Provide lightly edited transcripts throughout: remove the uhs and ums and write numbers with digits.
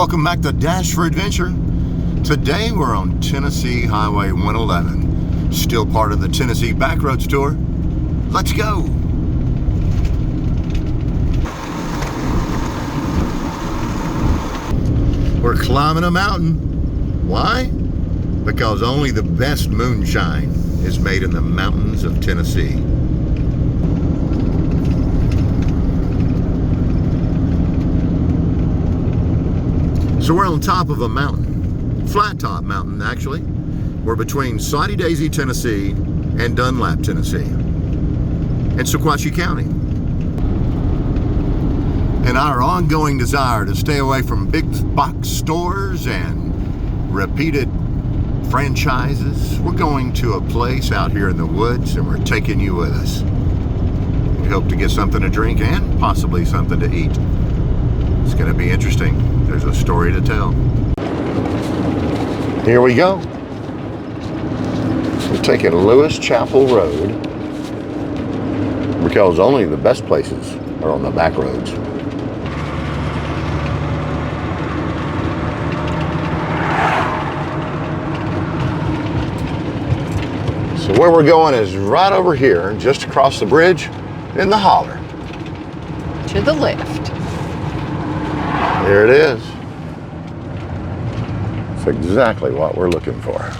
Welcome back to Dash for Adventure. Today we're on Tennessee Highway 111, still part of the Tennessee Backroads tour. Let's go. We're climbing a mountain. Why? Because only the best moonshine is made in the mountains of Tennessee. So we're on top of a mountain, flat top mountain actually. We're between Soddy Daisy, Tennessee and Dunlap, Tennessee, and Sequatchie County. And our ongoing desire to stay away from big box stores and repeated franchises, we're going to a place out here in the woods and we're taking you with us. We hope to get something to drink and possibly something to eat. It's going to be interesting. There's a story to tell. Here we go. We're taking Lewis Chapel Road because only the best places are on the back roads. So where we're going is right over here, just across the bridge in the holler. To the left. There it is. It's exactly what we're looking for.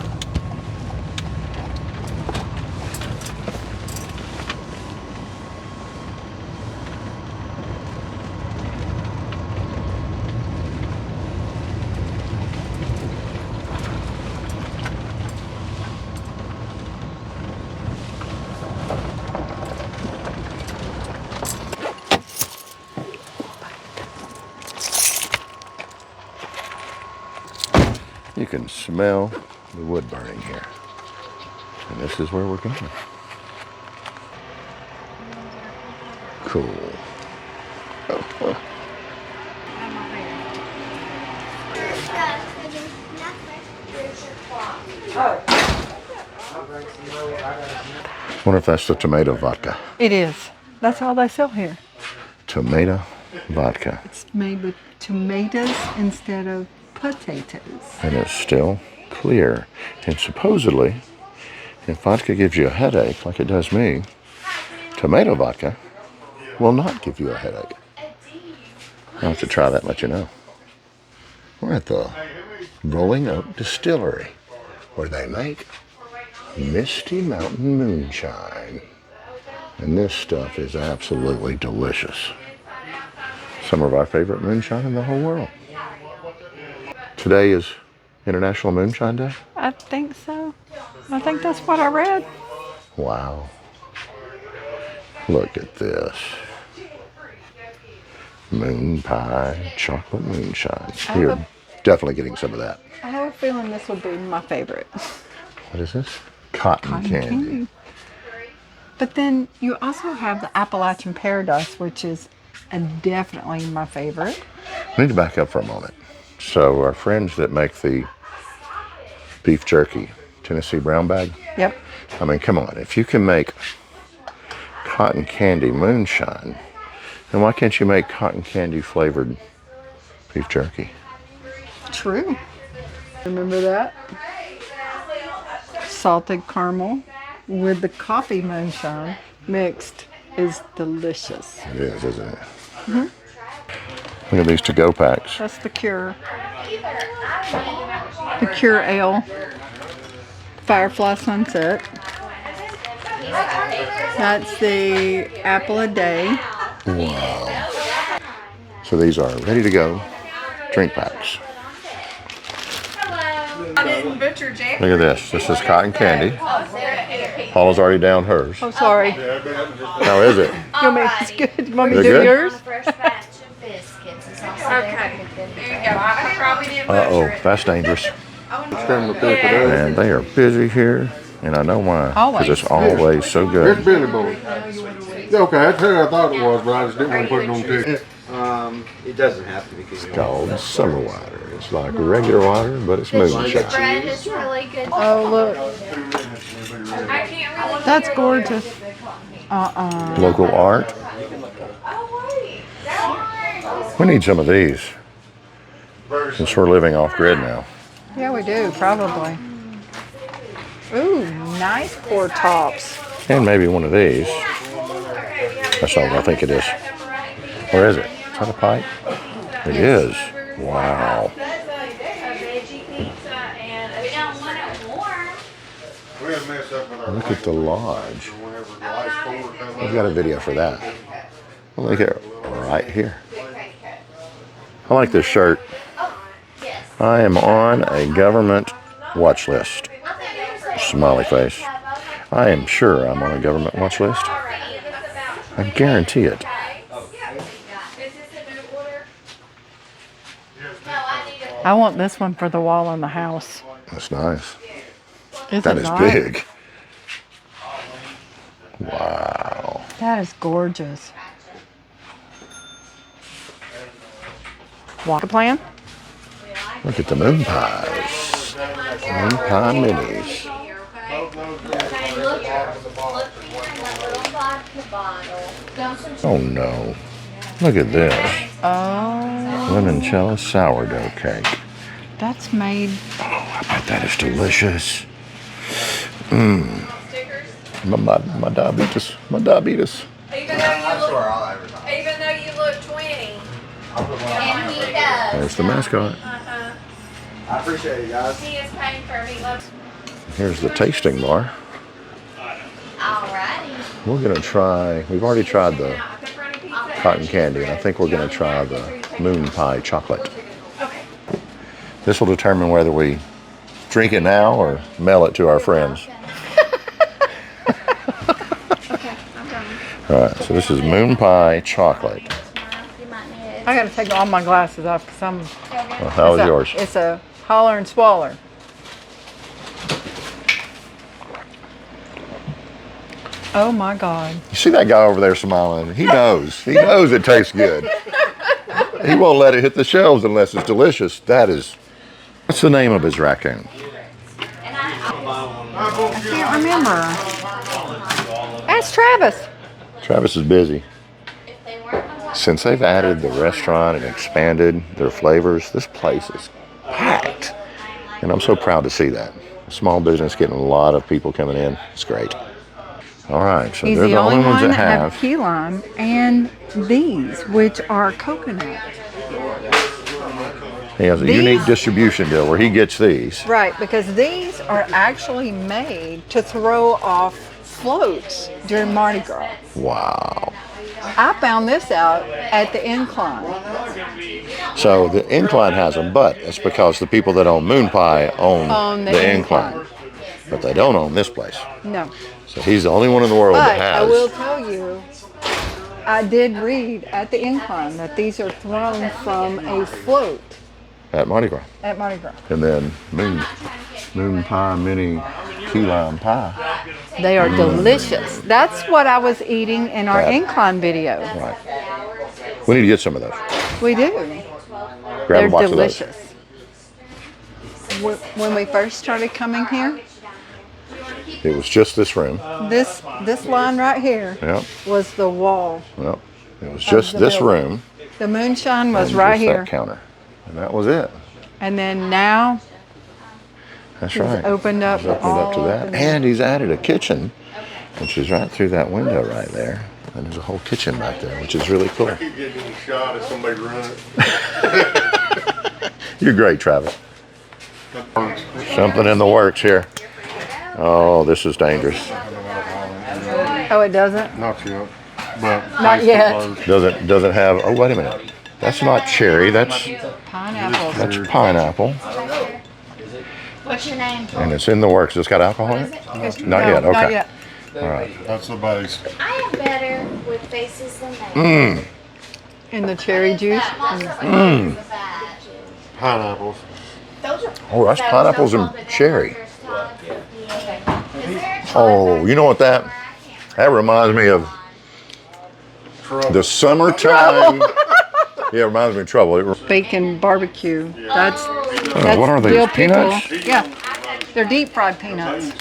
You can smell the wood burning here. And this is where we're going. Cool. Oh. Wonder if that's the tomato vodka. It is. That's all they sell here. Tomato vodka. It's made with tomatoes instead of potatoes. And it's still clear. And supposedly, if vodka gives you a headache, like it does me, tomato vodka will not give you a headache. I'll have to try that and let you know. We're at the Rolling Oak Distillery, where they make Misty Mountain Moonshine. And this stuff is absolutely delicious. Some of our favorite moonshine in the whole world. Today is International Moonshine Day? I think so. I think that's what I read. Wow. Look at this. MoonPie chocolate moonshine. You're definitely getting some of that. I have a feeling this would be my favorite. What is this? Cotton candy. But then you also have the Appalachian Paradise, which is definitely my favorite. I need to back up for a moment. So our friends that make the beef jerky, Tennessee brown bag. Yep. I mean, come on. If you can make cotton candy moonshine, then why can't you make cotton candy flavored beef jerky? True. Remember that? Salted caramel with the coffee moonshine mixed is delicious. It is, isn't it? Mm-hmm. Look at these to-go packs. That's the Cure. The Cure Ale. Firefly Sunset. That's the apple a day. Wow. So these are ready to go drink packs. Look at this. This is cotton candy. Paula's already down hers. Oh, sorry. How is it? It's good. You want me to They're do yours? Okay. There you go. I probably didn't Uh-oh, that's dangerous. And they are busy here, and I know why. Because it's always so good. It's Billy Boy. Okay, that's who I thought it was, but I just didn't want to put it on TV. It doesn't have to be. It's called summer water. It's like regular water, but it's moonshine. bread is really good. Oh, look. I can't really That's gorgeous. Local art. We need some of these. Since we're living off grid now. Yeah, we do, probably. Ooh, nice pour tops. And maybe one of these. That's not what I think it is. Or is it? Is that a pipe? It is. Wow. Look at the lodge. We've got a video for that. Look at it right here. I like this shirt. I am on a government watch list. Smiley face. I am sure I'm on a government watch list. I guarantee it. I want this one for the wall in the house. That's nice. Is That it is not? big. Wow. That is gorgeous. Water plan? Look at the moon pies. Moon pie minis. Oh no. Look at this. Oh, Limoncello sourdough cake. that's made. Oh, I bet that is delicious. Mmm. My diabetes. My diabetes. Even though you look 20. And he does. There's the mascot. I appreciate it, guys. He is paying for me. Here's the tasting bar. Alrighty. We're gonna try. We've already tried the cotton candy, and I think we're gonna try the MoonPie chocolate. This will determine whether we drink it now or mail it to our friends. All right, so this is MoonPie chocolate. I gotta take all my glasses off because I'm. Well, how is yours? It's a holler and swaller. Oh my God. You see that guy over there smiling? He knows. He knows it tastes good. He won't let it hit the shelves unless it's delicious. That is. What's the name of his raccoon? I can't remember. Ask Travis. Travis is busy. Since they've added the restaurant and expanded their flavors, this place is packed. And I'm so proud to see that. Small business getting a lot of people coming in. It's great. All right, so He's they're the only ones that have have. key lime and these, which are coconut. He has a These- unique distribution deal where he gets these. Right, because these are actually made to throw off floats during Mardi Gras. Wow. I found this out at the Incline. So the Incline has them, but it's because the people that own MoonPie own On the the Incline. Incline. But they don't own this place. No. So he's the only one in the world that But has. I will tell you, I did read at the Incline that these are thrown from a float At Mardi Gras. at Mardi Gras. And then MoonPie mini key lime pie. They are delicious. That's what I was eating in our Right. Incline video. Right. We need to get some of those. We do. Grab They're a box delicious. When we first started coming here, of those. It was just this room. this line right here Yep. was the wall. Yep. It was just the this building. room. The moonshine was and right just here. That counter. And that was it. And then now That's he's right. opened up He's opened all up to up that. in And he's added a kitchen, which is right through that window right there. And there's a whole kitchen back there, which is really cool. I keep getting a shot at somebody running it. You're great, Travis. Something in the works here. Oh, this is dangerous. Oh, it doesn't? Not yet. But Not yet. Doesn't have. Oh, wait a minute. That's not cherry. That's Pineapple. pineapple. What's your name? And it's in the works. It's got alcohol in it? Not yet. Okay. Not yet. All right. That's the base. I am better with faces than that. In the cherry juice. Pineapples. Oh, that's pineapples and cherry. Oh, you know what that reminds me of? The summertime. Yeah, it reminds me of trouble. Bacon barbecue. That's what are these, real people. peanuts? Yeah. They're deep fried peanuts.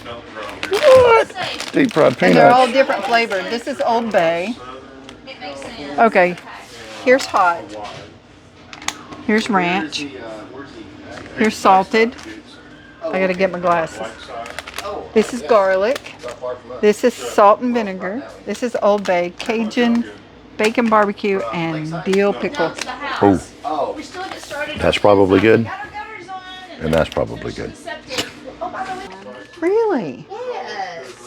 What? Deep fried And they're all peanuts. different flavored. This is Old Bay. Okay. Here's hot. Here's ranch. Here's salted. I gotta get my glasses. This is garlic. This is salt and vinegar. This is Old Bay, Cajun, bacon barbecue, and dill pickle. Oh, that's probably good. And that's probably good. Really?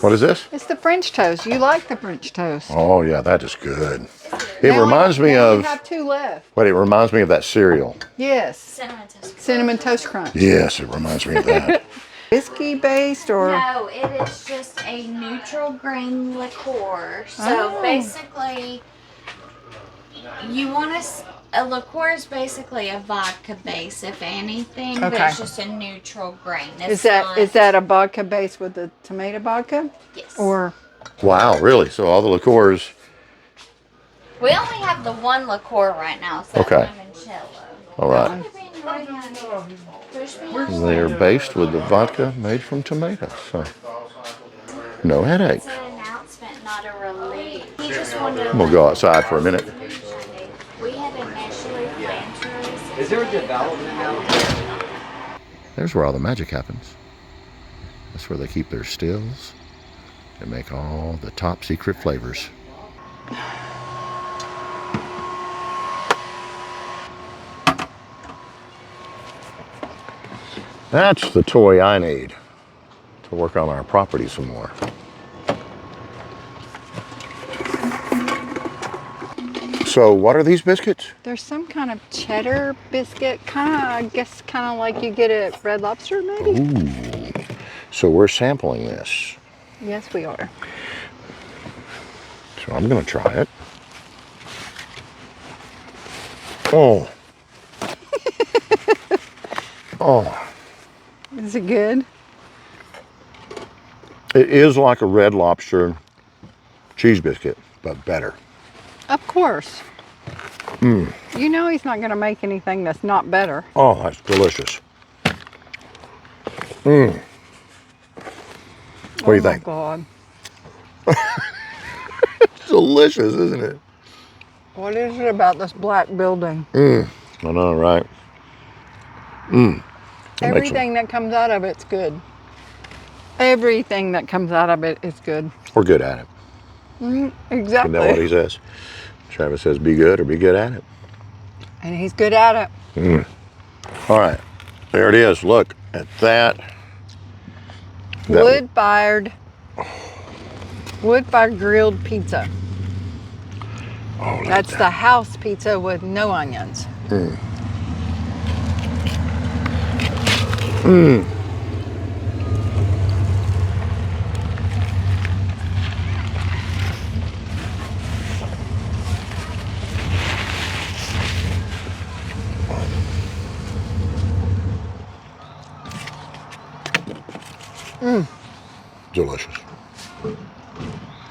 What is this? It's the French toast. You like the French toast. Oh yeah, that is good. It Now reminds me now we of. have 2 left. Wait, it reminds me of that cereal. Yes. Cinnamon Toast Crunch. Yes, it reminds me of that. Whiskey based or? No, it is just a neutral grain liqueur. So basically, you want a liqueur is basically a vodka base, if anything, but Okay. it's just a neutral grain. Is that a vodka base with the tomato vodka? Yes. Or Wow, really? So all the liqueurs. We only have the one liqueur right now, so Okay. limoncello. All right. Push me. They are based with the vodka made from tomatoes. So no headache. It's an announcement, not a relief. He just wanted to I'm gonna go outside for a minute. We had initially planned to release Is there a development out there? There's where all the magic happens. That's where they keep their stills and make all the top secret flavors. That's the toy I need to work on our property some more. So what are these biscuits? there's some kind of cheddar biscuit, I guess kind of like you get at Red Lobster maybe? Ooh. So we're sampling this. Yes, we are. So I'm gonna try it. Oh. Oh. Is it good? It is like a Red Lobster cheese biscuit, but better. Of course. You know he's not going to make anything that's not better. Oh, that's delicious. What do you think? Oh, God. It's delicious, isn't it? What is it about this black building? I know, right? Everything that comes out of it's good. Everything that comes out of it is good. We're good at it. Exactly. Isn't that what he says? Travis says, be good or be good at it. And he's good at it. All right, there it is. Look at that. Wood-fired grilled pizza. Oh, look That's at the house pizza with no onions. delicious.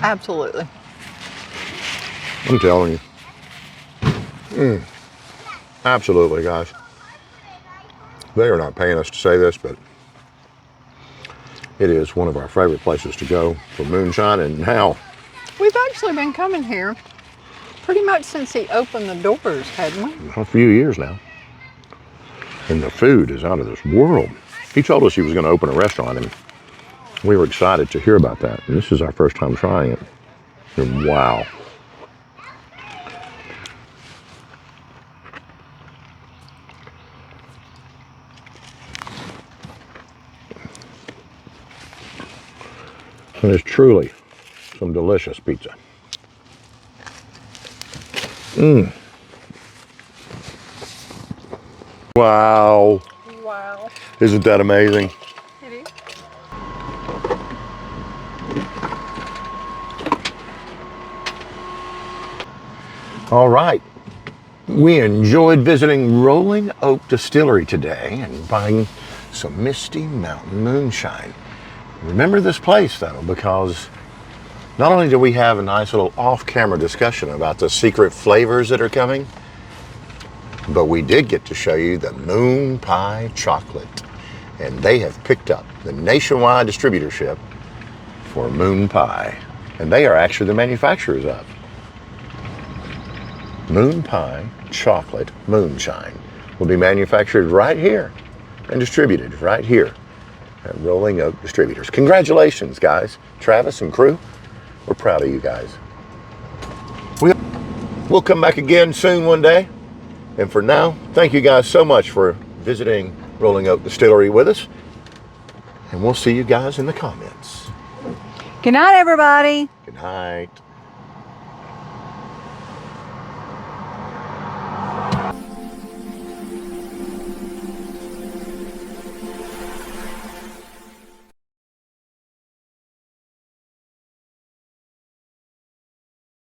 Absolutely. I'm telling you. Absolutely, guys. They are not paying us to say this, but it is one of our favorite places to go for moonshine. And now, We've actually been coming here pretty much since he opened the doors, hadn't we? a few years now. And the food is out of this world. He told us he was going to open a restaurant, and we were excited to hear about that. And this is our first time trying it. And wow. And it's truly some delicious pizza. Wow. Wow. Isn't that amazing? It is. All right. We enjoyed visiting Rolling Oak Distillery today and buying some Misty Mountain Moonshine. Remember this place, though, because not only do we have a nice little off-camera discussion about the secret flavors that are coming, but we did get to show you the MoonPie chocolate. And they have picked up the nationwide distributorship for MoonPie. And they are actually the manufacturers of MoonPie Chocolate Moonshine. will be manufactured right here and distributed right here at Rolling Oak Distributors. Congratulations, guys. Travis and crew, we're proud of you guys. We'll come back again soon one day. And for now, thank you guys so much for visiting Rolling Oak Distillery with us. And we'll see you guys in the comments. Good night, everybody. Good night.